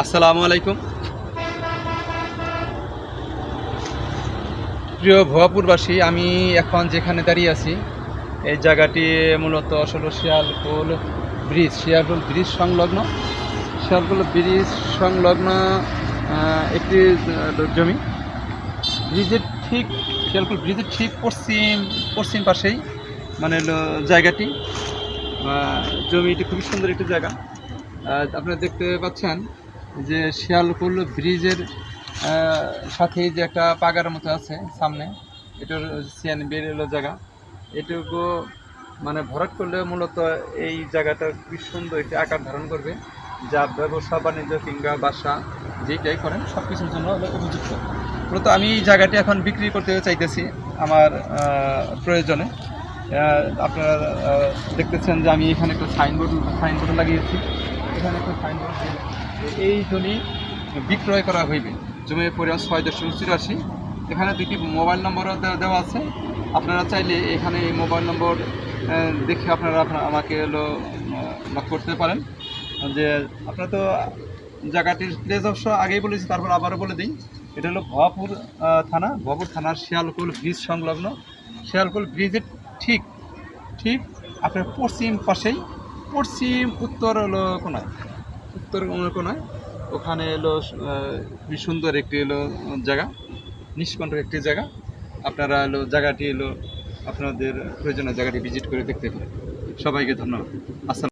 আসসালামু আলাইকুম। প্রিয় ভুয়াপুরবাসী, আমি এখন যেখানে দাঁড়িয়ে আছি এই জায়গাটি মূলত আসলে শিয়ালকোল ব্রিজ সংলগ্ন একটি জমি। ব্রিজের ঠিক শিয়ালকোল ব্রিজের ঠিক পশ্চিম পাশেই মানে হলো জায়গাটি। জমিটি খুবই সুন্দর একটি জায়গা। আপনারা দেখতে পাচ্ছেন যে শিয়ালকোল ব্রিজের সাথে যে একটা পাগার মতো আছে সামনে, এটার সিএনবির হলো জায়গা। এটুকু মানে ভরাট করলে মূলত এই জায়গাটা খুবই সুন্দর একটি আকার ধারণ করবে, যা ব্যবসা বাণিজ্য কিংবা বাসা যেটাই করেন সব কিছুর জন্য হলো উপযুক্ত। মূলত আমি এই জায়গাটি এখন বিক্রি করতে চাইতেছি আমার প্রয়োজনে। আপনারা দেখতেছেন যে আমি এখানে একটা সাইনবোর্ড লাগিয়েছি। এখানে একটা সাইনবোর্ড, এই জমি বিক্রয় করা হইবে। জমির পরিমাণ ৬.৮৪। এখানে দুটি মোবাইল নম্বরও দেওয়া আছে। আপনারা চাইলে এখানে এই মোবাইল নম্বর দেখে আপনারা আমাকে হলো নক করতে পারেন। যে আপনারা তো জায়গাটির প্লেস অবশ্য আগেই বলেছি, তারপর আবারও বলে দিই। এটা হলো ভুয়াপুর থানার শিয়ালকোল ব্রিজ সংলগ্ন। শিয়ালকোল ব্রিজের ঠিক ঠিক আপনার পশ্চিম পাশেই, উত্তর হলো কোনায় ওখানে এলো খুবই সুন্দর একটি এলো জায়গা, নিষ্কণ্টক একটি জায়গা। আপনারা এলো জায়গাটি এলো আপনাদের প্রয়োজনীয় জায়গাটি ভিজিট করে দেখতে পারেন। সবাইকে ধন্যবাদ। আসসালাম।